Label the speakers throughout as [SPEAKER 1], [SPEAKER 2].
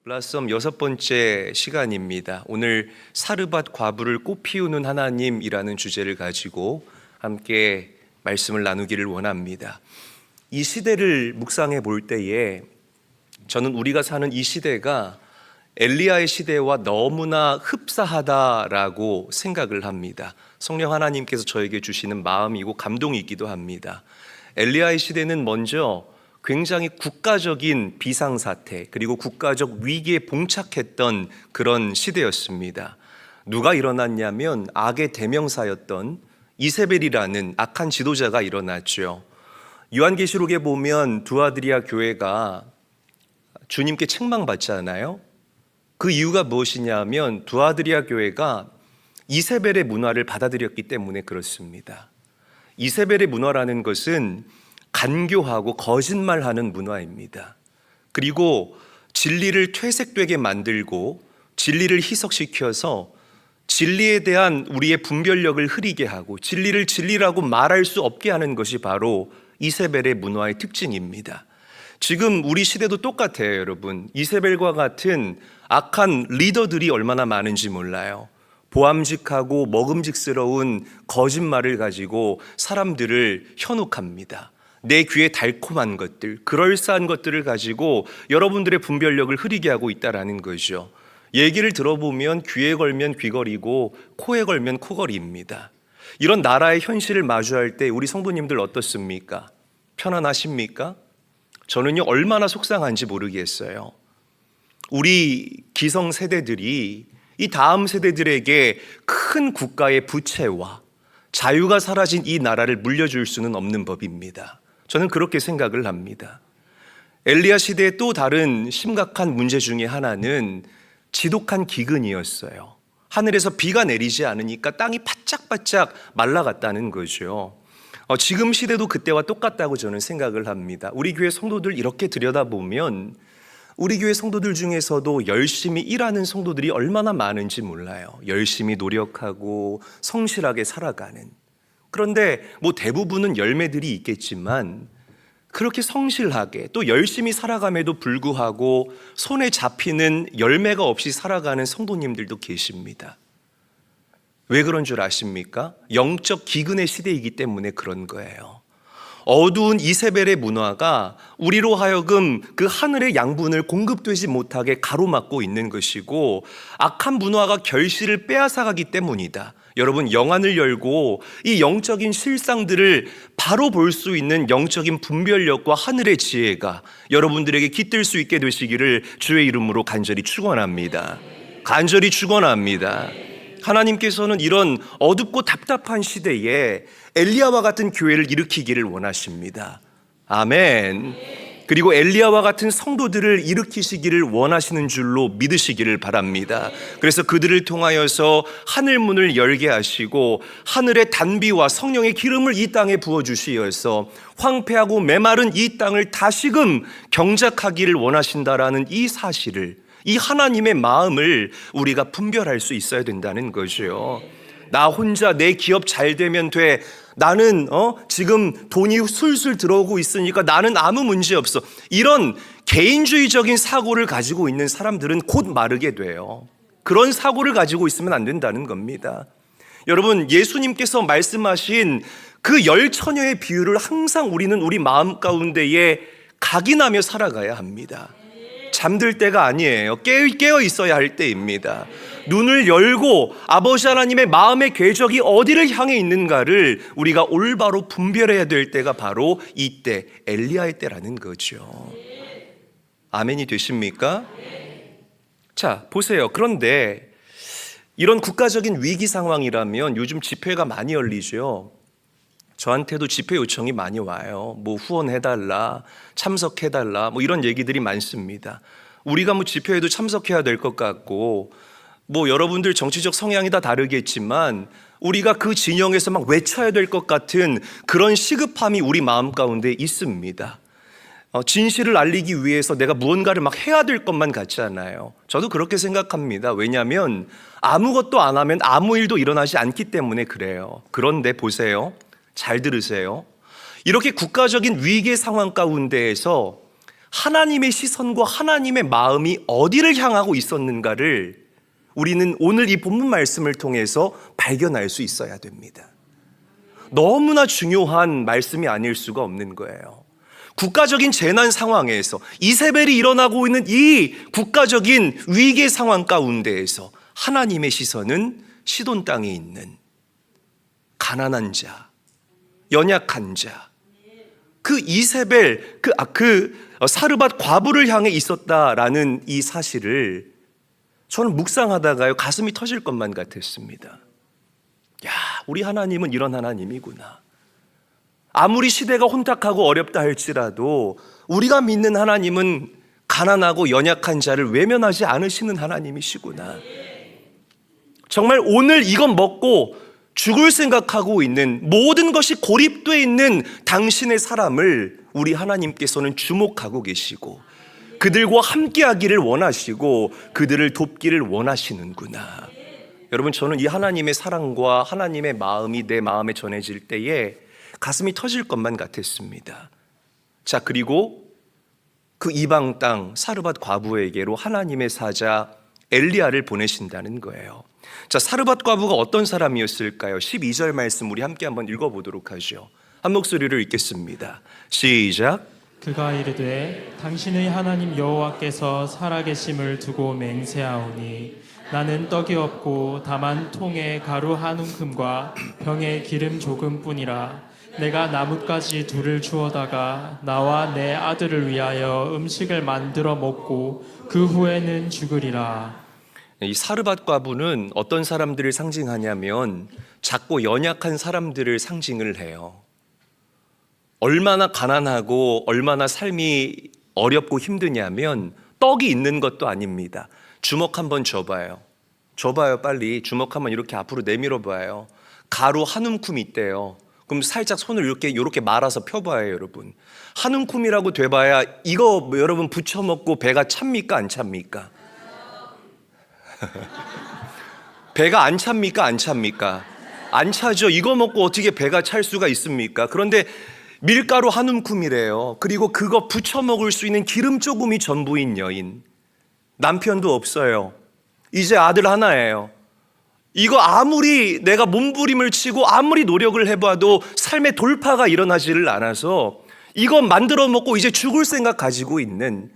[SPEAKER 1] 블라썸 6번째 시간입니다. 오늘 사르밧 과부를 꽃 피우는 하나님이라는 주제를 가지고 함께 말씀을 나누기를 원합니다. 이 시대를 묵상해 볼 때에 저는 우리가 사는 이 시대가 엘리야의 시대와 너무나 흡사하다라고 생각을 합니다. 성령 하나님께서 저에게 주시는 마음이고 감동이기도 합니다. 엘리야의 시대는 먼저 굉장히 국가적인 비상사태 그리고 국가적 위기에 봉착했던 그런 시대였습니다. 누가 일어났냐면 악의 대명사였던 이세벨이라는 악한 지도자가 일어났죠. 요한계시록에 보면 두아드리아 교회가 주님께 책망받잖아요. 그 이유가 무엇이냐면 두아드리아 교회가 이세벨의 문화를 받아들였기 때문에 그렇습니다. 이세벨의 문화라는 것은 간교하고 거짓말하는 문화입니다. 그리고 진리를 퇴색되게 만들고 진리를 희석시켜서 진리에 대한 우리의 분별력을 흐리게 하고 진리를 진리라고 말할 수 없게 하는 것이 바로 이세벨의 문화의 특징입니다. 지금 우리 시대도 똑같아요, 여러분. 이세벨과 같은 악한 리더들이 얼마나 많은지 몰라요. 보암직하고 먹음직스러운 거짓말을 가지고 사람들을 현혹합니다. 내 귀에 달콤한 것들, 그럴싸한 것들을 가지고 여러분들의 분별력을 흐리게 하고 있다는 거죠. 얘기를 들어보면 귀에 걸면 귀걸이고 코에 걸면 코걸이입니다. 이런 나라의 현실을 마주할 때 우리 성도님들 어떻습니까? 편안하십니까? 저는요 얼마나 속상한지 모르겠어요. 우리 기성세대들이 이 다음 세대들에게 큰 국가의 부채와 자유가 사라진 이 나라를 물려줄 수는 없는 법입니다. 저는 그렇게 생각을 합니다. 엘리야 시대의 또 다른 심각한 문제 중에 하나는 지독한 기근이었어요. 하늘에서 비가 내리지 않으니까 땅이 바짝바짝 말라갔다는 거죠. 지금 시대도 그때와 똑같다고 저는 생각을 합니다. 우리 교회 성도들 이렇게 들여다보면 우리 교회 성도들 중에서도 열심히 일하는 성도들이 얼마나 많은지 몰라요. 열심히 노력하고 성실하게 살아가는. 그런데 대부분은 열매들이 있겠지만 그렇게 성실하게 또 열심히 살아감에도 불구하고 손에 잡히는 열매가 없이 살아가는 성도님들도 계십니다. 왜 그런 줄 아십니까? 영적 기근의 시대이기 때문에 그런 거예요. 어두운 이세벨의 문화가 우리로 하여금 그 하늘의 양분을 공급되지 못하게 가로막고 있는 것이고 악한 문화가 결실을 빼앗아가기 때문이다. 여러분, 영안을 열고 이 영적인 실상들을 바로 볼 수 있는 영적인 분별력과 하늘의 지혜가 여러분들에게 깃들 수 있게 되시기를 주의 이름으로 간절히 축원합니다. 간절히 축원합니다. 하나님께서는 이런 어둡고 답답한 시대에 엘리야와 같은 교회를 일으키기를 원하십니다. 아멘. 그리고 엘리야와 같은 성도들을 일으키시기를 원하시는 줄로 믿으시기를 바랍니다. 그래서 그들을 통하여서 하늘문을 열게 하시고 하늘의 단비와 성령의 기름을 이 땅에 부어주시어서 황폐하고 메마른 이 땅을 다시금 경작하기를 원하신다라는 이 사실을, 이 하나님의 마음을 우리가 분별할 수 있어야 된다는 거죠. 나 혼자 내 기업 잘 되면 돼. 나는 지금 돈이 술술 들어오고 있으니까 나는 아무 문제 없어. 이런 개인주의적인 사고를 가지고 있는 사람들은 곧 마르게 돼요. 그런 사고를 가지고 있으면 안 된다는 겁니다. 여러분, 예수님께서 말씀하신 그 10처녀의 비유를 항상 우리는 우리 마음 가운데에 각인하며 살아가야 합니다. 잠들 때가 아니에요. 깨어 있어야 할 때입니다. 눈을 열고 아버지 하나님의 마음의 궤적이 어디를 향해 있는가를 우리가 올바로 분별해야 될 때가 바로 이때, 엘리야의 때라는 거죠. 아멘이 되십니까? 자, 보세요. 그런데 이런 국가적인 위기 상황이라면 요즘 집회가 많이 열리죠. 저한테도 집회 요청이 많이 와요. 후원해달라, 참석해달라, 이런 얘기들이 많습니다. 우리가 집회에도 참석해야 될 것 같고, 여러분들 정치적 성향이 다 다르겠지만, 우리가 그 진영에서 막 외쳐야 될 것 같은 그런 시급함이 우리 마음 가운데 있습니다. 진실을 알리기 위해서 내가 무언가를 막 해야 될 것만 같지 않아요. 저도 그렇게 생각합니다. 왜냐하면 아무것도 안 하면 아무 일도 일어나지 않기 때문에 그래요. 그런데 보세요. 잘 들으세요. 이렇게 국가적인 위기의 상황 가운데에서 하나님의 시선과 하나님의 마음이 어디를 향하고 있었는가를 우리는 오늘 이 본문 말씀을 통해서 발견할 수 있어야 됩니다. 너무나 중요한 말씀이 아닐 수가 없는 거예요. 국가적인 재난 상황에서 이세벨이 일어나고 있는 이 국가적인 위기 상황 가운데에서 하나님의 시선은 시돈 땅에 있는 가난한 자, 연약한 자, 그 이세벨, 사르밧 과부를 향해 있었다라는 이 사실을 저는 묵상하다가요 가슴이 터질 것만 같았습니다. 야, 우리 하나님은 이런 하나님이구나. 아무리 시대가 혼탁하고 어렵다 할지라도 우리가 믿는 하나님은 가난하고 연약한 자를 외면하지 않으시는 하나님이시구나. 정말 오늘 이것 먹고 죽을 생각하고 있는, 모든 것이 고립되어 있는 당신의 사람을 우리 하나님께서는 주목하고 계시고 그들과 함께하기를 원하시고 그들을 돕기를 원하시는구나. 여러분, 저는 이 하나님의 사랑과 하나님의 마음이 내 마음에 전해질 때에 가슴이 터질 것만 같았습니다. 자, 그리고 그 이방 땅 사르밧 과부에게로 하나님의 사자 엘리야를 보내신다는 거예요. 자, 사르밧 과부가 어떤 사람이었을까요? 12절 말씀 우리 함께 한번 읽어보도록 하죠. 한 목소리로 읽겠습니다. 시작.
[SPEAKER 2] 그가 이르되 당신의 하나님 여호와께서 살아계심을 두고 맹세하오니 나는 떡이 없고 다만 통에 가루 한 움큼과 병에 기름 조금뿐이라. 내가 나뭇가지 둘을 주워다가 나와 내 아들을 위하여 음식을 만들어 먹고 그 후에는 죽으리라.
[SPEAKER 1] 이 사르밧 과부는 어떤 사람들을 상징하냐면 작고 연약한 사람들을 상징을 해요. 얼마나 가난하고 얼마나 삶이 어렵고 힘드냐면 떡이 있는 것도 아닙니다. 주먹 한번 줘봐요. 줘봐요, 빨리. 주먹 한번 이렇게 앞으로 내밀어 봐요. 가루 한 움큼 있대요. 그럼 살짝 손을 이렇게 말아서 펴봐요, 여러분. 한 움큼이라고 돼봐야 이거 여러분 부쳐 먹고 배가 찹니까, 안 찹니까? 배가 안 찹니까, 안 찹니까? 안 차죠. 이거 먹고 어떻게 배가 찰 수가 있습니까? 그런데 밀가루 한 움큼이래요. 그리고 그거 부쳐 먹을 수 있는 기름 조금이 전부인 여인. 남편도 없어요. 이제 아들 하나예요. 이거 아무리 내가 몸부림을 치고 아무리 노력을 해봐도 삶의 돌파가 일어나지를 않아서 이거 만들어 먹고 이제 죽을 생각 가지고 있는,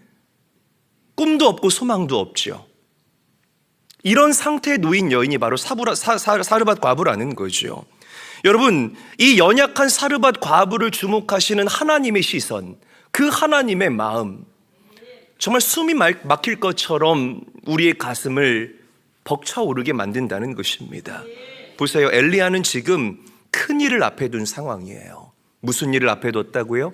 [SPEAKER 1] 꿈도 없고 소망도 없죠. 이런 상태에 놓인 여인이 바로 사르밧 과부라는 거죠. 여러분, 이 연약한 사르밧 과부를 주목하시는 하나님의 시선, 그 하나님의 마음, 정말 숨이 막힐 것처럼 우리의 가슴을 벅차오르게 만든다는 것입니다. 보세요, 엘리야는 지금 큰 일을 앞에 둔 상황이에요. 무슨 일을 앞에 뒀다고요?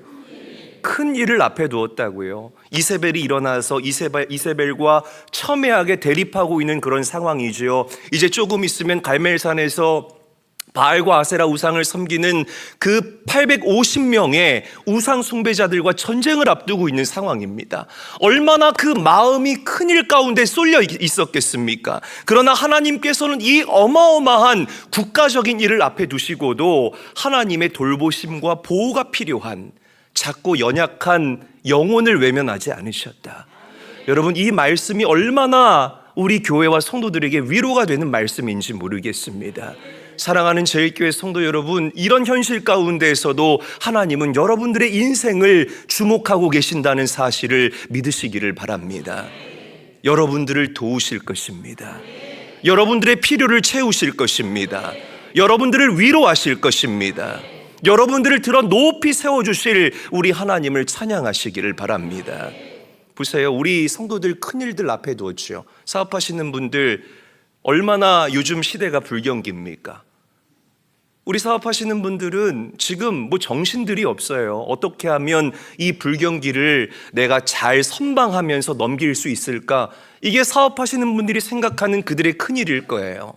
[SPEAKER 1] 큰 일을 앞에 두었다고요. 이세벨이 일어나서 이세벨과 첨예하게 대립하고 있는 그런 상황이죠. 이제 조금 있으면 갈멜산에서 바알과 아세라 우상을 섬기는 그 850명의 우상 숭배자들과 전쟁을 앞두고 있는 상황입니다. 얼마나 그 마음이 큰일 가운데 쏠려 있었겠습니까? 그러나 하나님께서는 이 어마어마한 국가적인 일을 앞에 두시고도 하나님의 돌보심과 보호가 필요한 작고 연약한 영혼을 외면하지 않으셨다. 여러분, 이 말씀이 얼마나 우리 교회와 성도들에게 위로가 되는 말씀인지 모르겠습니다. 사랑하는 제일교회 성도 여러분, 이런 현실 가운데에서도 하나님은 여러분들의 인생을 주목하고 계신다는 사실을 믿으시기를 바랍니다. 여러분들을 도우실 것입니다. 여러분들의 필요를 채우실 것입니다. 여러분들을 위로하실 것입니다. 여러분들을 들어 높이 세워주실 우리 하나님을 찬양하시기를 바랍니다. 보세요, 우리 성도들 큰일들 앞에 두었죠. 사업하시는 분들 얼마나 요즘 시대가 불경기입니까? 우리 사업하시는 분들은 지금 정신들이 없어요. 어떻게 하면 이 불경기를 내가 잘 선방하면서 넘길 수 있을까? 이게 사업하시는 분들이 생각하는 그들의 큰일일 거예요.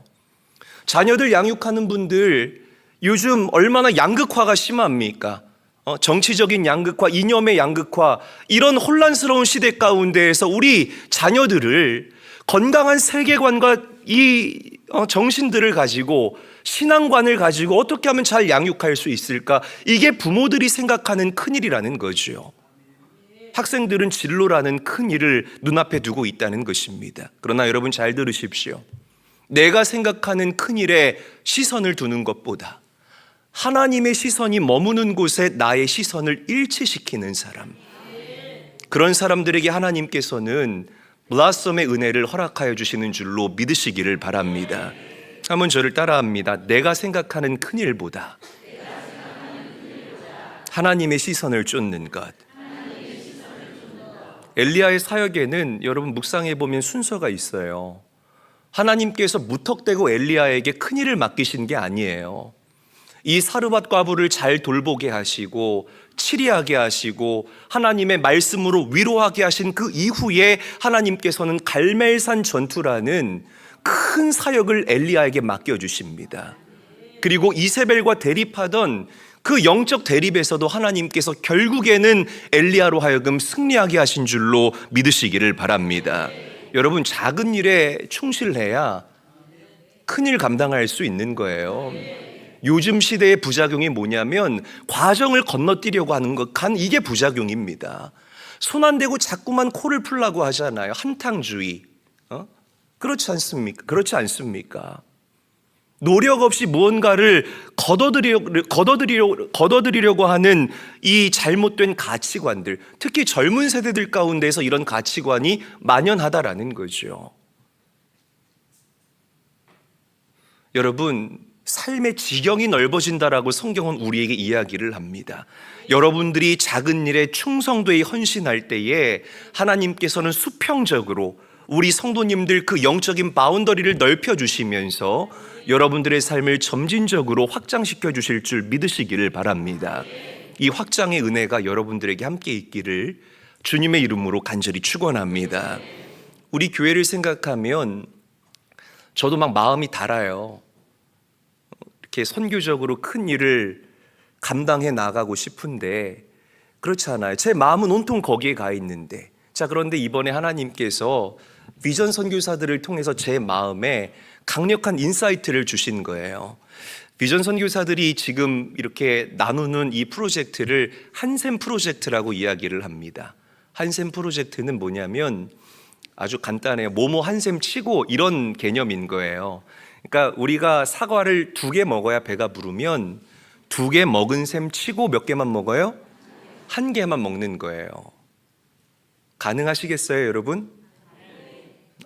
[SPEAKER 1] 자녀들 양육하는 분들 요즘 얼마나 양극화가 심합니까? 정치적인 양극화, 이념의 양극화, 이런 혼란스러운 시대 가운데에서 우리 자녀들을 건강한 세계관과 이 정신들을 가지고, 신앙관을 가지고 어떻게 하면 잘 양육할 수 있을까? 이게 부모들이 생각하는 큰일이라는 거죠. 학생들은 진로라는 큰 일을 눈앞에 두고 있다는 것입니다. 그러나 여러분 잘 들으십시오. 내가 생각하는 큰 일에 시선을 두는 것보다 하나님의 시선이 머무는 곳에 나의 시선을 일치시키는 사람, 그런 사람들에게 하나님께서는 블라썸의 은혜를 허락하여 주시는 줄로 믿으시기를 바랍니다. 한번 저를 따라합니다. 내가 생각하는 큰 일보다 하나님의 시선을 쫓는 것. 엘리야의 사역에는 여러분 묵상해 보면 순서가 있어요. 하나님께서 무턱대고 엘리야에게 큰 일을 맡기신 게 아니에요. 이 사르밧 과부를 잘 돌보게 하시고 치리하게 하시고 하나님의 말씀으로 위로하게 하신 그 이후에 하나님께서는 갈멜산 전투라는 큰 사역을 엘리야에게 맡겨주십니다. 그리고 이세벨과 대립하던 그 영적 대립에서도 하나님께서 결국에는 엘리야로 하여금 승리하게 하신 줄로 믿으시기를 바랍니다. 여러분, 작은 일에 충실해야 큰 일 감당할 수 있는 거예요. 요즘 시대의 부작용이 뭐냐면 과정을 건너뛰려고 하는 것, 이게 부작용입니다. 손 안 대고 자꾸만 코를 풀라고 하잖아요. 한탕주의. 그렇지 않습니까? 그렇지 않습니까? 노력 없이 무언가를 걷어들이려고 하는 이 잘못된 가치관들, 특히 젊은 세대들 가운데서 이런 가치관이 만연하다라는 거죠. 여러분, 삶의 지경이 넓어진다라고 성경은 우리에게 이야기를 합니다. 여러분들이 작은 일에 충성되이 헌신할 때에 하나님께서는 수평적으로 우리 성도님들 그 영적인 바운더리를 넓혀주시면서 여러분들의 삶을 점진적으로 확장시켜 주실 줄 믿으시기를 바랍니다. 이 확장의 은혜가 여러분들에게 함께 있기를 주님의 이름으로 간절히 축원합니다. 우리 교회를 생각하면 저도 막 마음이 달아요. 이렇게 선교적으로 큰 일을 감당해 나가고 싶은데 그렇지 않아요. 제 마음은 온통 거기에 가 있는데, 자, 그런데 이번에 하나님께서 비전 선교사들을 통해서 제 마음에 강력한 인사이트를 주신 거예요. 비전 선교사들이 지금 이렇게 나누는 이 프로젝트를 한샘 프로젝트라고 이야기를 합니다. 한샘 프로젝트는 뭐냐면 아주 간단해요. 뭐뭐 한샘 치고 이런 개념인 거예요. 그러니까 우리가 사과를 2개 먹어야 배가 부르면 2개 먹은 셈 치고 몇 개만 먹어요? 1개만 먹는 거예요. 가능하시겠어요, 여러분?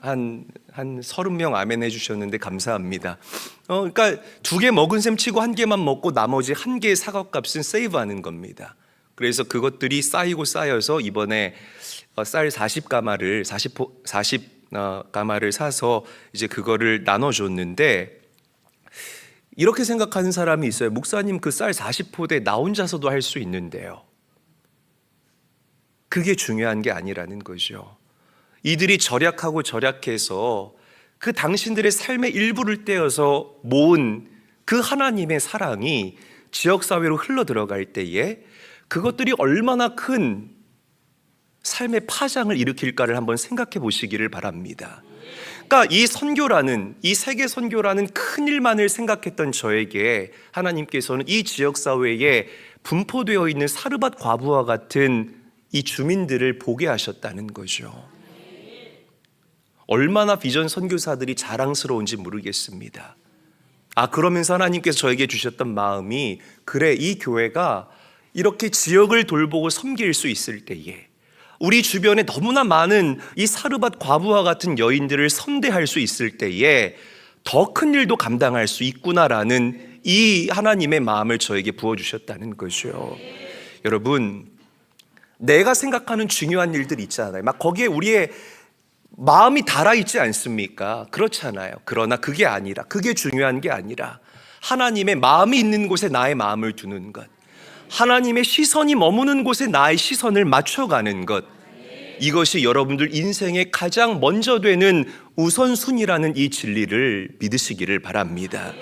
[SPEAKER 1] 한 30명 아멘 해주셨는데 감사합니다. 그러니까 2개 먹은 셈 치고 1개만 먹고 나머지 1개의 사과값은 세이브하는 겁니다. 그래서 그것들이 쌓이고 쌓여서 이번에 쌀 40가마를 사서 이제 그거를 나눠줬는데, 이렇게 생각하는 사람이 있어요. 목사님, 그 쌀 40포대 나 혼자서도 할 수 있는데요. 그게 중요한 게 아니라는 거죠. 이들이 절약하고 절약해서 그 당신들의 삶의 일부를 떼어서 모은 그 하나님의 사랑이 지역사회로 흘러 들어갈 때에 그것들이 얼마나 큰 삶의 파장을 일으킬까를 한번 생각해 보시기를 바랍니다. 그러니까 이 선교라는, 이 세계 선교라는 큰 일만을 생각했던 저에게 하나님께서는 이 지역사회에 분포되어 있는 사르밧 과부와 같은 이 주민들을 보게 하셨다는 거죠. 얼마나 비전 선교사들이 자랑스러운지 모르겠습니다. 그러면서 하나님께서 저에게 주셨던 마음이, 그래, 이 교회가 이렇게 지역을 돌보고 섬길 수 있을 때에 우리 주변에 너무나 많은 이 사르밧 과부와 같은 여인들을 선대할 수 있을 때에 더 큰 일도 감당할 수 있구나라는 이 하나님의 마음을 저에게 부어주셨다는 거죠. 여러분, 내가 생각하는 중요한 일들 있잖아요. 막 거기에 우리의 마음이 달아있지 않습니까? 그렇잖아요. 그러나 그게 중요한 게 아니라 하나님의 마음이 있는 곳에 나의 마음을 두는 것, 하나님의 시선이 머무는 곳에 나의 시선을 맞춰가는 것, 이것이 여러분들 인생의 가장 먼저 되는 우선순위라는 이 진리를 믿으시기를 바랍니다.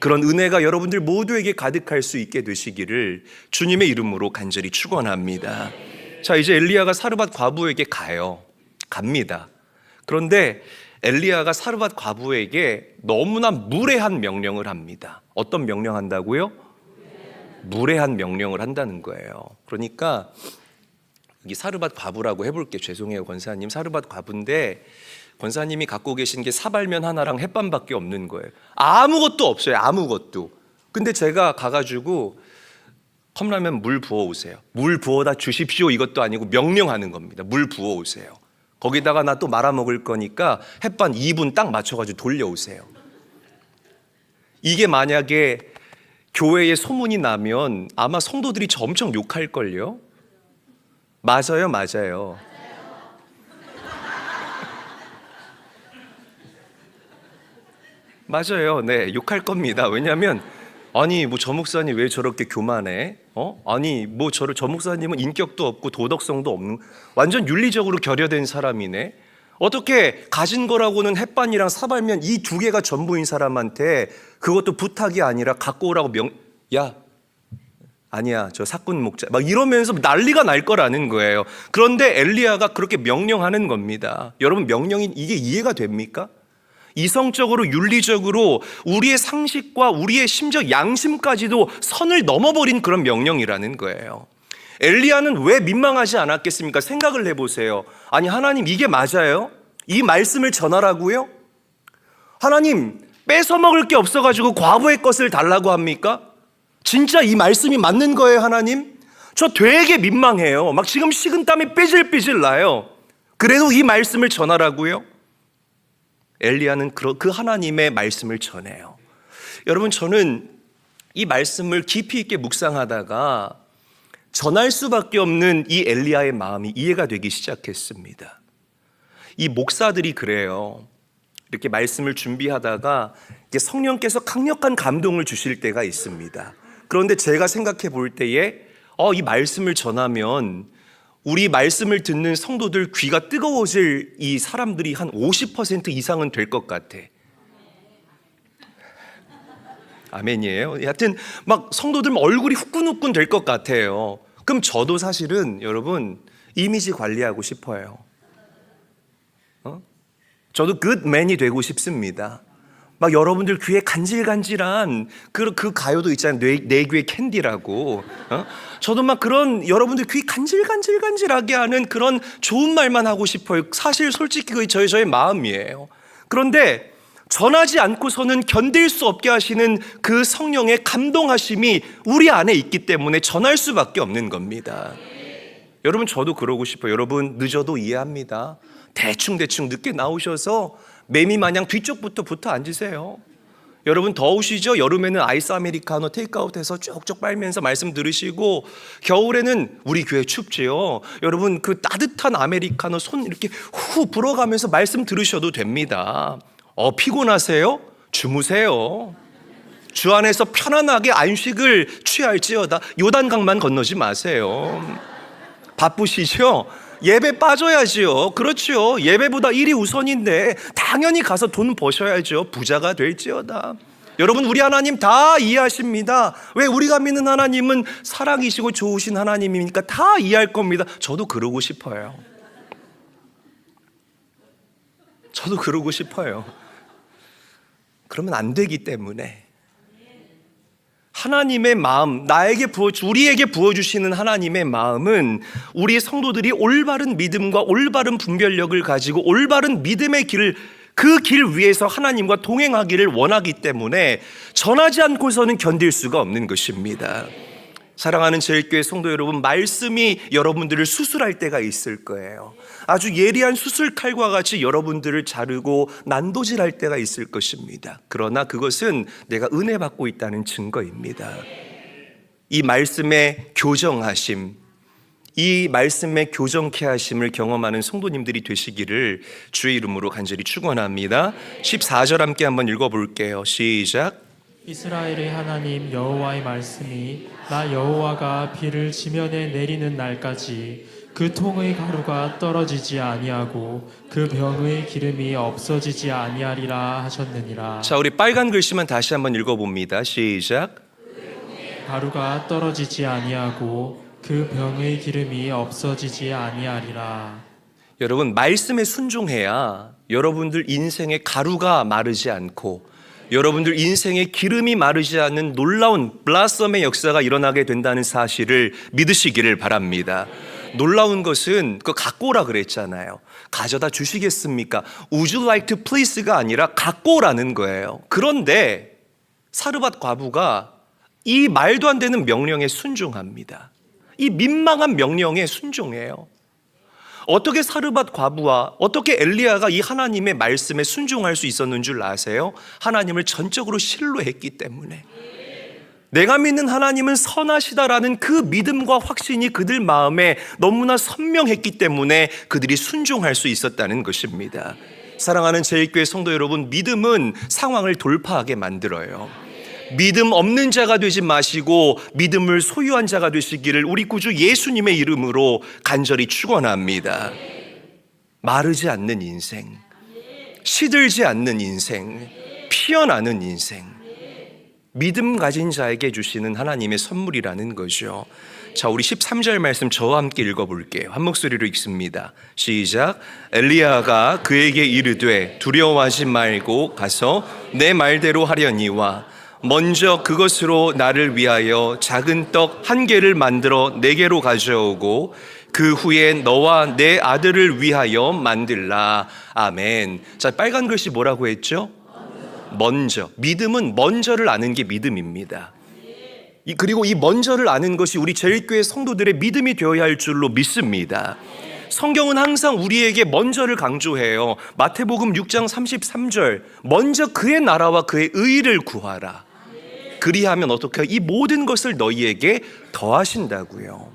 [SPEAKER 1] 그런 은혜가 여러분들 모두에게 가득할 수 있게 되시기를 주님의 이름으로 간절히 축원합니다. 자, 이제 엘리야가 사르밧 과부에게 갑니다. 그런데 엘리야가 사르밧 과부에게 너무나 무례한 명령을 합니다. 어떤 명령한다고요? 무례한 명령을 한다는 거예요. 그러니까 여기 사르밧 과부라고 해볼게. 죄송해요 권사님. 사르밧 과부인데 권사님이 갖고 계신 게 사발면 하나랑 햇반밖에 없는 거예요. 아무것도 없어요. 아무것도. 근데 제가 가가지고 컵라면 물 부어 오세요. 물 부어다 주십시오 이것도 아니고 명령하는 겁니다. 물 부어 오세요. 거기다가 나 또 말아 먹을 거니까 햇반 2분 딱 맞춰가지고 돌려오세요. 이게 만약에 교회에 소문이 나면 아마 성도들이 저 엄청 욕할걸요? 맞아요, 맞아요. 맞아요. 네, 욕할 겁니다. 왜냐하면 아니 뭐 저 목사님 왜 저렇게 교만해? 아니 뭐 저 목사님은 인격도 없고 도덕성도 없는 완전 윤리적으로 결여된 사람이네. 어떻게 가진 거라고는 햇반이랑 사발면 이 두 개가 전부인 사람한테 그것도 부탁이 아니라 갖고 오라고 야 아니야 저 사꾼 목자 막 이러면서 난리가 날 거라는 거예요. 그런데 엘리야가 그렇게 명령하는 겁니다. 여러분 명령이 이게 이해가 됩니까? 이성적으로 윤리적으로 우리의 상식과 우리의 심지어 양심까지도 선을 넘어버린 그런 명령이라는 거예요. 엘리야는 왜 민망하지 않았겠습니까? 생각을 해보세요. 아니 하나님 이게 맞아요? 이 말씀을 전하라고요? 하나님 뺏어 먹을 게 없어가지고 과부의 것을 달라고 합니까? 진짜 이 말씀이 맞는 거예요 하나님? 저 되게 민망해요. 막 지금 식은땀이 삐질삐질 나요. 그래도 이 말씀을 전하라고요? 엘리야는 그 하나님의 말씀을 전해요. 여러분 저는 이 말씀을 깊이 있게 묵상하다가 전할 수밖에 없는 이 엘리야의 마음이 이해가 되기 시작했습니다. 이 목사들이 그래요. 이렇게 말씀을 준비하다가 성령께서 강력한 감동을 주실 때가 있습니다. 그런데 제가 생각해 볼 때에 이 말씀을 전하면 우리 말씀을 듣는 성도들 귀가 뜨거워질 이 사람들이 한 50% 이상은 될 것 같아. 아멘이에요. 하여튼 막 성도들 얼굴이 후끈후끈 될 것 같아요. 그럼 저도 사실은 여러분 이미지 관리하고 싶어요. 저도 굿맨이 되고 싶습니다. 막 여러분들 귀에 간질간질한 그 가요도 있잖아요. 내 귀에 캔디라고. 저도 막 그런 여러분들 귀 간질간질간질하게 하는 그런 좋은 말만 하고 싶어요. 사실 솔직히 그게 저의 마음이에요. 그런데 전하지 않고서는 견딜 수 없게 하시는 그 성령의 감동하심이 우리 안에 있기 때문에 전할 수밖에 없는 겁니다. 여러분 저도 그러고 싶어요. 여러분 늦어도 이해합니다. 대충 늦게 나오셔서 매미 마냥 뒤쪽부터 붙어 앉으세요. 여러분 더우시죠? 여름에는 아이스 아메리카노 테이크아웃해서 쭉쭉 빨면서 말씀 들으시고, 겨울에는 우리 교회 춥지요. 여러분 그 따뜻한 아메리카노 손 이렇게 후 불어가면서 말씀 들으셔도 됩니다. 피곤하세요? 주무세요. 주 안에서 편안하게 안식을 취할지어다. 요단강만 건너지 마세요. 바쁘시죠? 예배 빠져야지요. 그렇죠. 예배보다 일이 우선인데 당연히 가서 돈 버셔야죠. 부자가 될지어다. 여러분 우리 하나님 다 이해하십니다. 왜? 우리가 믿는 하나님은 사랑이시고 좋으신 하나님이니까 다 이해할 겁니다. 저도 그러고 싶어요. 저도 그러고 싶어요. 그러면 안 되기 때문에 하나님의 마음, 우리에게 부어주시는 하나님의 마음은 우리 성도들이 올바른 믿음과 올바른 분별력을 가지고 올바른 믿음의 길을 그 길 위에서 하나님과 동행하기를 원하기 때문에 전하지 않고서는 견딜 수가 없는 것입니다. 사랑하는 제일교회 성도 여러분, 말씀이 여러분들을 수술할 때가 있을 거예요. 아주 예리한 수술칼과 같이 여러분들을 자르고 난도질할 때가 있을 것입니다. 그러나 그것은 내가 은혜 받고 있다는 증거입니다. 이 말씀의 교정하심, 이 말씀의 교정케 하심을 경험하는 성도님들이 되시기를 주의 이름으로 간절히 축원합니다. 14절 함께 한번 읽어볼게요. 시작.
[SPEAKER 2] 이스라엘의 하나님 여호와의 말씀이 나 여호와가 비를 지면에 내리는 날까지 그 통의 가루가 떨어지지 아니하고 그 병의 기름이 없어지지 아니하리라 하셨느니라.
[SPEAKER 1] 자, 우리 빨간 글씨만 다시 한번 읽어봅니다. 시작.
[SPEAKER 2] 가루가 떨어지지 아니하고 그 병의 기름이 없어지지 아니하리라.
[SPEAKER 1] 여러분 말씀에 순종해야 여러분들 인생의 가루가 마르지 않고 여러분들 인생의 기름이 마르지 않는 놀라운 블라썸의 역사가 일어나게 된다는 사실을 믿으시기를 바랍니다. 놀라운 것은 그 갖고 오라 그랬잖아요. 가져다 주시겠습니까? Would you like to please가 아니라 갖고 오라는 거예요. 그런데 사르밧 과부가 이 말도 안 되는 명령에 순종합니다. 이 민망한 명령에 순종해요. 어떻게 사르밧 과부와 어떻게 엘리야가 이 하나님의 말씀에 순종할 수 있었는 줄 아세요? 하나님을 전적으로 신뢰했기 때문에. 내가 믿는 하나님은 선하시다라는 그 믿음과 확신이 그들 마음에 너무나 선명했기 때문에 그들이 순종할 수 있었다는 것입니다. 사랑하는 제1교회 성도 여러분, 믿음은 상황을 돌파하게 만들어요. 믿음 없는 자가 되지 마시고 믿음을 소유한 자가 되시기를 우리 구주 예수님의 이름으로 간절히 축원합니다. 마르지 않는 인생, 시들지 않는 인생, 피어나는 인생, 믿음 가진 자에게 주시는 하나님의 선물이라는 거죠. 자, 우리 13절 말씀 저와 함께 읽어볼게요. 한 목소리로 읽습니다. 시작. 엘리야가 그에게 이르되 두려워하지 말고 가서 내 말대로 하려니와 먼저 그것으로 나를 위하여 작은 떡 1개를 만들어 내게로 가져오고 그 후에 너와 내 아들을 위하여 만들라. 아멘. 자, 빨간 글씨 뭐라고 했죠? 먼저. 믿음은 먼저를 아는 게 믿음입니다. 그리고 이 먼저를 아는 것이 우리 제1교회 성도들의 믿음이 되어야 할 줄로 믿습니다. 성경은 항상 우리에게 먼저를 강조해요. 마태복음 6장 33절 먼저 그의 나라와 그의 의를 구하라. 그리하면 어떻게 이 모든 것을 너희에게 더하신다고요.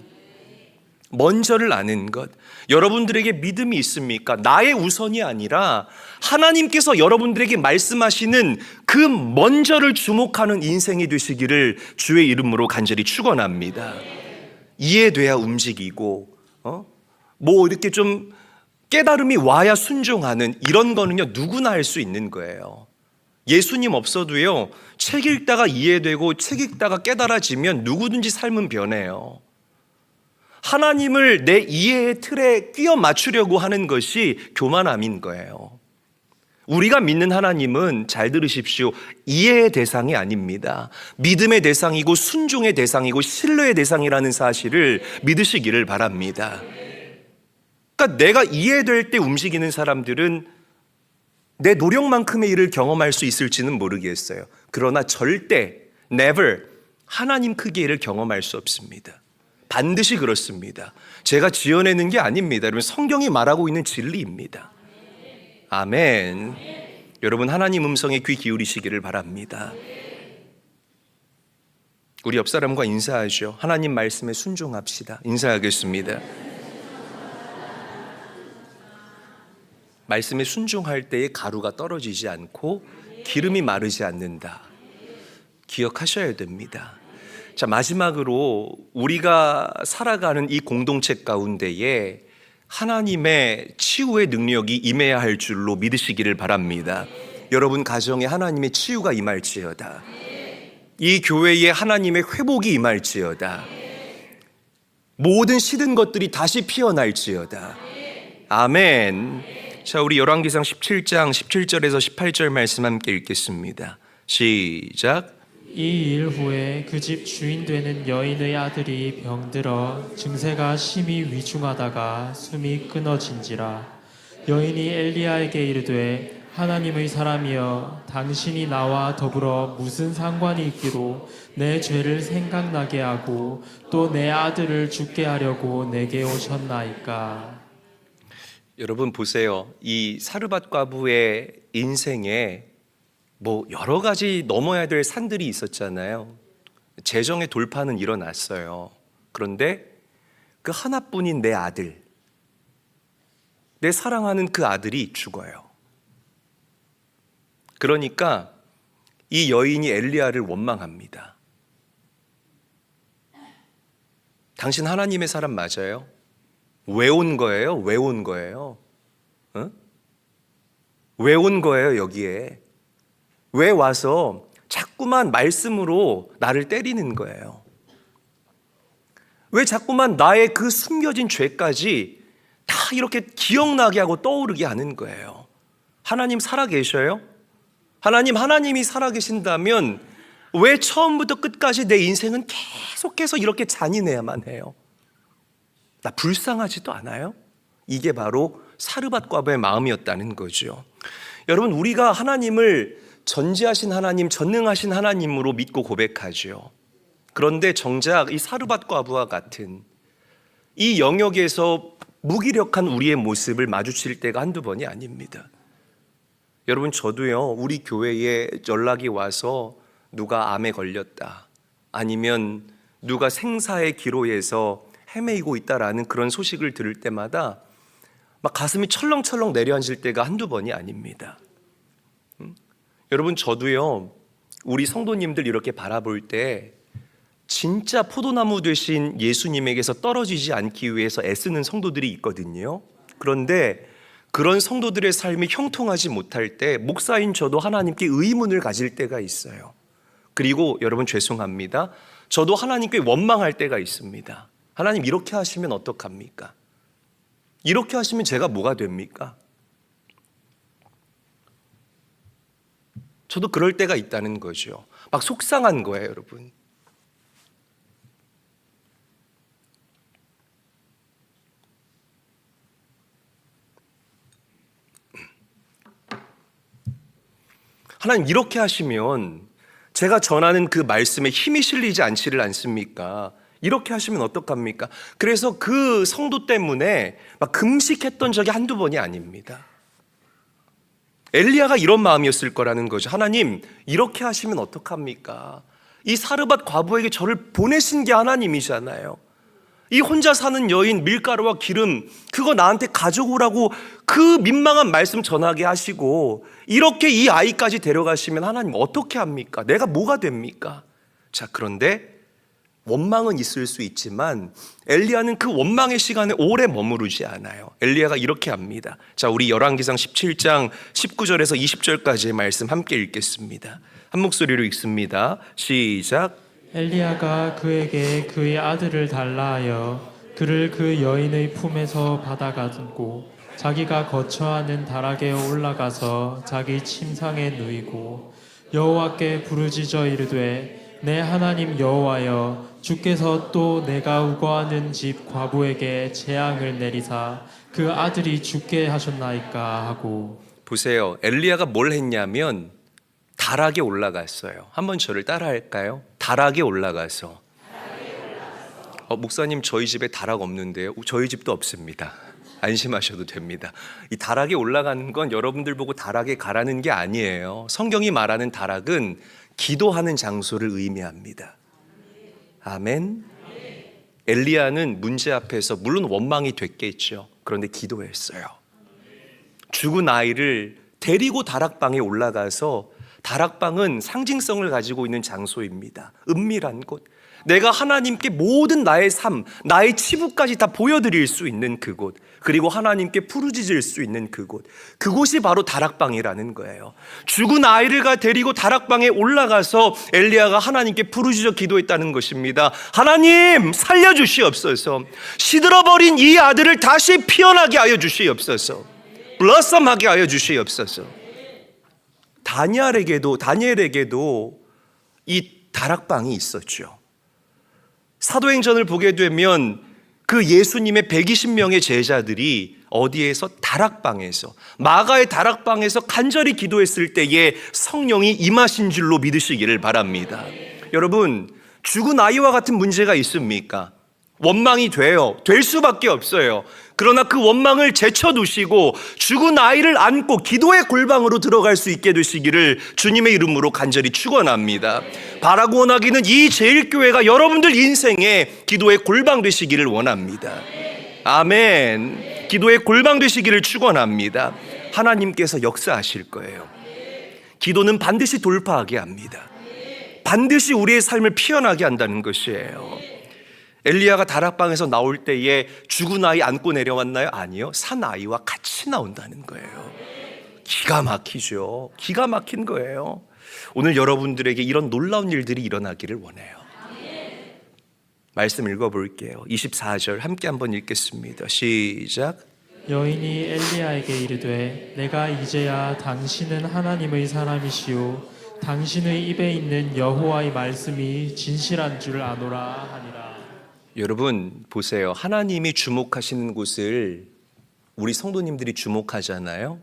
[SPEAKER 1] 먼저를 아는 것. 여러분들에게 믿음이 있습니까? 나의 우선이 아니라 하나님께서 여러분들에게 말씀하시는 그 먼저를 주목하는 인생이 되시기를 주의 이름으로 간절히 축원합니다. 이해돼야 움직이고 뭐 이렇게 좀 깨달음이 와야 순종하는 이런 거는요 누구나 할 수 있는 거예요. 예수님 없어도요 책 읽다가 이해되고 책 읽다가 깨달아지면 누구든지 삶은 변해요. 하나님을 내 이해의 틀에 끼워 맞추려고 하는 것이 교만함인 거예요. 우리가 믿는 하나님은 잘 들으십시오. 이해의 대상이 아닙니다. 믿음의 대상이고 순종의 대상이고 신뢰의 대상이라는 사실을 믿으시기를 바랍니다. 그러니까 내가 이해될 때 움직이는 사람들은 내 노력만큼의 일을 경험할 수 있을지는 모르겠어요. 그러나 절대 never 하나님 크기의 일을 경험할 수 없습니다. 반드시 그렇습니다. 제가 지어내는 게 아닙니다. 여러분 성경이 말하고 있는 진리입니다. 아멘. 여러분 하나님 음성에 귀 기울이시기를 바랍니다. 우리 옆 사람과 인사하죠. 하나님 말씀에 순종합시다. 인사하겠습니다. 말씀에 순종할 때에 가루가 떨어지지 않고 기름이 마르지 않는다. 기억하셔야 됩니다. 자, 마지막으로 우리가 살아가는 이 공동체 가운데에 하나님의 치유의 능력이 임해야 할 줄로 믿으시기를 바랍니다. 여러분 가정에 하나님의 치유가 임할지어다. 이 교회에 하나님의 회복이 임할지어다. 모든 시든 것들이 다시 피어날지어다. 아멘. 자, 우리 열왕기상 17장 17절에서 18절 말씀 함께 읽겠습니다. 시작.
[SPEAKER 2] 이 일 후에 그 집 주인 되는 여인의 아들이 병들어 증세가 심히 위중하다가 숨이 끊어진지라. 여인이 엘리야에게 이르되 하나님의 사람이여 당신이 나와 더불어 무슨 상관이 있기로 내 죄를 생각나게 하고 또 내 아들을 죽게 하려고 내게 오셨나이까.
[SPEAKER 1] 여러분 보세요. 이 사르밧 과부의 인생에 뭐 여러 가지 넘어야 될 산들이 있었잖아요. 재정의 돌파는 일어났어요. 그런데 그 하나뿐인 내 아들, 내 사랑하는 그 아들이 죽어요. 그러니까 이 여인이 엘리야를 원망합니다. 당신 하나님의 사람 맞아요? 왜 온 거예요? 왜 온 거예요? 왜 온 거예요, 여기에? 왜 와서 자꾸만 말씀으로 나를 때리는 거예요? 왜 자꾸만 나의 그 숨겨진 죄까지 다 이렇게 기억나게 하고 떠오르게 하는 거예요? 하나님 살아계셔요? 하나님이 살아계신다면 왜 처음부터 끝까지 내 인생은 계속해서 이렇게 잔인해야만 해요? 나 불쌍하지도 않아요? 이게 바로 사르밧 과부의 마음이었다는 거죠. 여러분, 우리가 하나님을 전지하신 하나님, 전능하신 하나님으로 믿고 고백하죠. 그런데 정작 이 사르밧 과부와 같은 이 영역에서 무기력한 우리의 모습을 마주칠 때가 한두 번이 아닙니다. 여러분, 저도요, 우리 교회에 연락이 와서 누가 암에 걸렸다, 아니면 누가 생사의 기로에서 헤매이고 있다라는 그런 소식을 들을 때마다 막 가슴이 철렁철렁 내려앉을 때가 한두 번이 아닙니다. 여러분, 저도요, 우리 성도님들 이렇게 바라볼 때 진짜 포도나무 되신 예수님에게서 떨어지지 않기 위해서 애쓰는 성도들이 있거든요. 그런데 그런 성도들의 삶이 형통하지 못할 때 목사인 저도 하나님께 의문을 가질 때가 있어요. 그리고 여러분, 죄송합니다, 저도 하나님께 원망할 때가 있습니다. 하나님, 이렇게 하시면 어떡합니까? 이렇게 하시면 제가 뭐가 됩니까? 저도 그럴 때가 있다는 거죠. 막 속상한 거예요, 여러분. 하나님, 이렇게 하시면 제가 전하는 그 말씀에 힘이 실리지 않지를 않습니까? 이렇게 하시면 어떡합니까? 그래서 그 성도 때문에 막 금식했던 적이 한두 번이 아닙니다. 엘리야가 이런 마음이었을 거라는 거죠. 하나님, 이렇게 하시면 어떡합니까? 이 사르밧 과부에게 저를 보내신 게 하나님이잖아요. 이 혼자 사는 여인 밀가루와 기름, 그거 나한테 가져오라고 그 민망한 말씀 전하게 하시고 이렇게 이 아이까지 데려가시면 하나님 어떻게 합니까? 내가 뭐가 됩니까? 자, 그런데 원망은 있을 수 있지만 엘리야는 그 원망의 시간에 오래 머무르지 않아요. 엘리야가 이렇게 합니다. 자, 우리 열왕기상 17장 19절에서 20절까지의 말씀 함께 읽겠습니다. 한 목소리로 읽습니다. 시작.
[SPEAKER 2] 엘리야가 그에게 그의 아들을 달라 하여 그를 그 여인의 품에서 받아가고 자기가 거처하는 다락에 올라가서 자기 침상에 누이고 여호와께 부르짖어 이르되 내 하나님 여호와여, 주께서 또 내가 우거하는 집 과부에게 재앙을 내리사 그 아들이 죽게 하셨나이까 하고.
[SPEAKER 1] 보세요, 엘리야가 뭘 했냐면 다락에 올라갔어요. 한번 저를 따라할까요? 다락에 올라가서. 목사님, 저희 집에 다락 없는데요. 저희 집도 없습니다. 안심하셔도 됩니다. 이 다락에 올라가는 건 여러분들 보고 다락에 가라는 게 아니에요. 성경이 말하는 다락은 기도하는 장소를 의미합니다. 아멘. 엘리야는 문제 앞에서 물론 원망이 됐겠죠. 그런데 기도했어요. 죽은 아이를 데리고 다락방에 올라가서, 다락방은 상징성을 가지고 있는 장소입니다. 은밀한 곳, 내가 하나님께 모든 나의 삶, 나의 치부까지 다 보여드릴 수 있는 그곳, 그리고 하나님께 부르짖을 수 있는 그곳, 그곳이 바로 다락방이라는 거예요. 죽은 아이를 데리고 다락방에 올라가서 엘리야가 하나님께 부르짖어 기도했다는 것입니다. 하나님, 살려주시옵소서. 시들어버린 이 아들을 다시 피어나게 하여 주시옵소서. 블러썸하게 하여 주시옵소서. 다니엘에게도 이 다락방이 있었죠. 사도행전을 보게 되면 그 예수님의 120명의 제자들이 어디에서? 다락방에서, 마가의 다락방에서 간절히 기도했을 때에 성령이 임하신 줄로 믿으시기를 바랍니다. 여러분, 죽은 아이와 같은 문제가 있습니까? 원망이 돼요. 될 수밖에 없어요. 그러나 그 원망을 제쳐두시고 죽은 아이를 안고 기도의 골방으로 들어갈 수 있게 되시기를 주님의 이름으로 간절히 축원합니다. 바라고 원하기는 이 제일교회가 여러분들 인생의 기도의 골방 되시기를 원합니다. 아멘. 기도의 골방 되시기를 축원합니다. 하나님께서 역사하실 거예요. 기도는 반드시 돌파하게 합니다. 반드시 우리의 삶을 피어나게 한다는 것이에요. 엘리야가 다락방에서 나올 때에 죽은 아이 안고 내려왔나요? 아니요. 산 아이와 같이 나온다는 거예요. 기가 막히죠. 기가 막힌 거예요. 오늘 여러분들에게 이런 놀라운 일들이 일어나기를 원해요. 말씀 읽어볼게요. 24절 함께 한번 읽겠습니다. 시작.
[SPEAKER 2] 여인이 엘리야에게 이르되 내가 이제야 당신은 하나님의 사람이시오 당신의 입에 있는 여호와의 말씀이 진실한 줄 아노라 하니라.
[SPEAKER 1] 여러분 보세요. 하나님이 주목하시는 곳을 우리 성도님들이 주목하잖아요.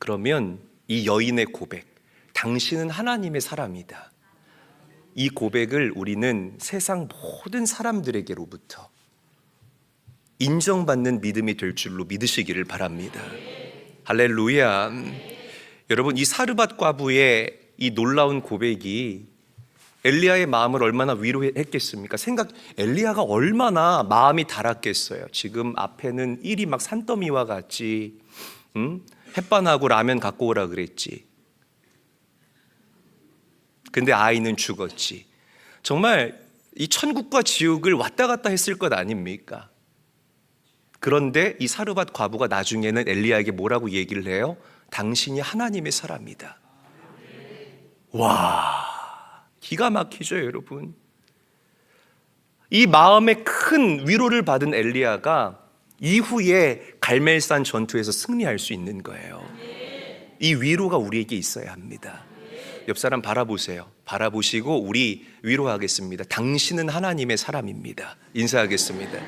[SPEAKER 1] 그러면 이 여인의 고백, 당신은 하나님의 사람이다. 이 고백을 우리는 세상 모든 사람들에게로부터 인정받는 믿음이 될 줄로 믿으시기를 바랍니다. 할렐루야. 여러분, 이 사르밧 과부의 이 놀라운 고백이 엘리야의 마음을 얼마나 위로했겠습니까? 엘리야가 얼마나 마음이 달았겠어요. 지금 앞에는 일이 막 산더미와 같지. 햇반하고 라면 갖고 오라 그랬지. 근데 아이는 죽었지. 정말 이 천국과 지옥을 왔다 갔다 했을 것 아닙니까? 그런데 이 사르밧 과부가 나중에는 엘리야에게 뭐라고 얘기를 해요? 당신이 하나님의 사람이다. 와, 기가 막히죠, 여러분. 이 마음에 큰 위로를 받은 엘리야가 이후에 갈멜산 전투에서 승리할 수 있는 거예요. 이 위로가 우리에게 있어야 합니다. 옆 사람 바라보세요. 바라보시고 우리 위로하겠습니다. 당신은 하나님의 사람입니다. 인사하겠습니다.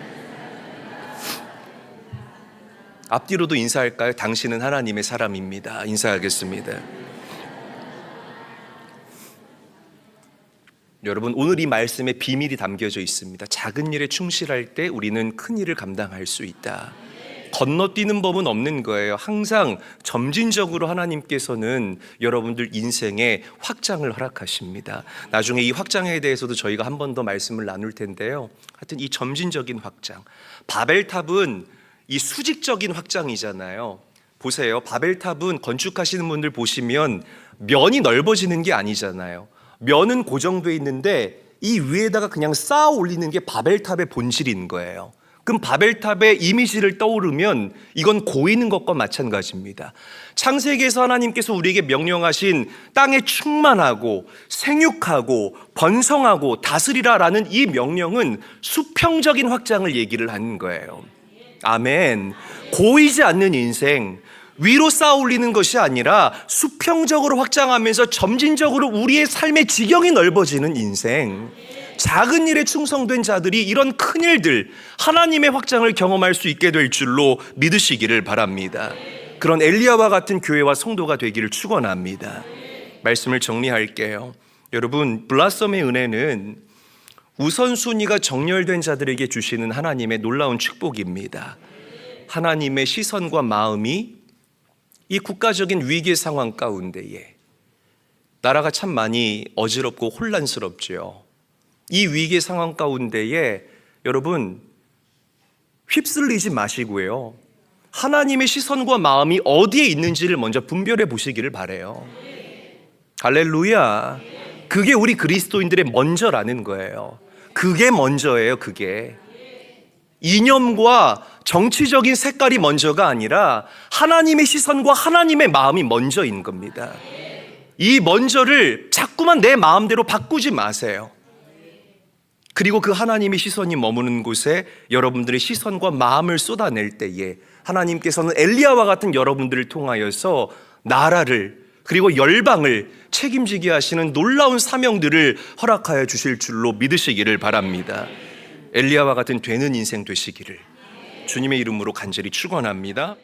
[SPEAKER 1] 앞뒤로도 인사할까요? 당신은 하나님의 사람입니다. 인사하겠습니다. 여러분, 오늘 이 말씀에 비밀이 담겨져 있습니다. 작은 일에 충실할 때 우리는 큰 일을 감당할 수 있다. 건너뛰는 법은 없는 거예요. 항상 점진적으로 하나님께서는 여러분들 인생에 확장을 허락하십니다. 나중에 이 확장에 대해서도 저희가 한 번 더 말씀을 나눌 텐데요. 하여튼 이 점진적인 확장, 바벨탑은 이 수직적인 확장이잖아요. 보세요. 바벨탑은 건축하시는 분들 보시면 면이 넓어지는 게 아니잖아요. 면은 고정돼 있는데 이 위에다가 그냥 쌓아 올리는 게 바벨탑의 본질인 거예요. 그럼 바벨탑의 이미지를 떠오르면 이건 고이는 것과 마찬가지입니다. 창세기에서 하나님께서 우리에게 명령하신 땅에 충만하고 생육하고 번성하고 다스리라라는 이 명령은 수평적인 확장을 얘기를 하는 거예요. 아멘. 고이지 않는 인생, 위로 쌓아 올리는 것이 아니라 수평적으로 확장하면서 점진적으로 우리의 삶의 지경이 넓어지는 인생. 작은 일에 충성된 자들이 이런 큰 일들, 하나님의 확장을 경험할 수 있게 될 줄로 믿으시기를 바랍니다. 그런 엘리야와 같은 교회와 성도가 되기를 축원합니다. 말씀을 정리할게요. 여러분, 블라썸의 은혜는 우선순위가 정렬된 자들에게 주시는 하나님의 놀라운 축복입니다. 하나님의 시선과 마음이 이 국가적인 위기 상황 가운데에, 나라가 참 많이 어지럽고 혼란스럽죠. 이 위기 상황 가운데에 여러분 휩쓸리지 마시고요, 하나님의 시선과 마음이 어디에 있는지를 먼저 분별해 보시기를 바라요. 할렐루야. 그게 우리 그리스도인들의 먼저라는 거예요. 그게 먼저예요. 그게 이념과 정치적인 색깔이 먼저가 아니라 하나님의 시선과 하나님의 마음이 먼저인 겁니다. 이 먼저를 자꾸만 내 마음대로 바꾸지 마세요. 그리고 그 하나님의 시선이 머무는 곳에 여러분들의 시선과 마음을 쏟아낼 때에 하나님께서는 엘리야와 같은 여러분들을 통하여서 나라를 그리고 열방을 책임지게 하시는 놀라운 사명들을 허락하여 주실 줄로 믿으시기를 바랍니다. 엘리야와 같은 되는 인생 되시기를 주님의 이름으로 간절히 축원합니다.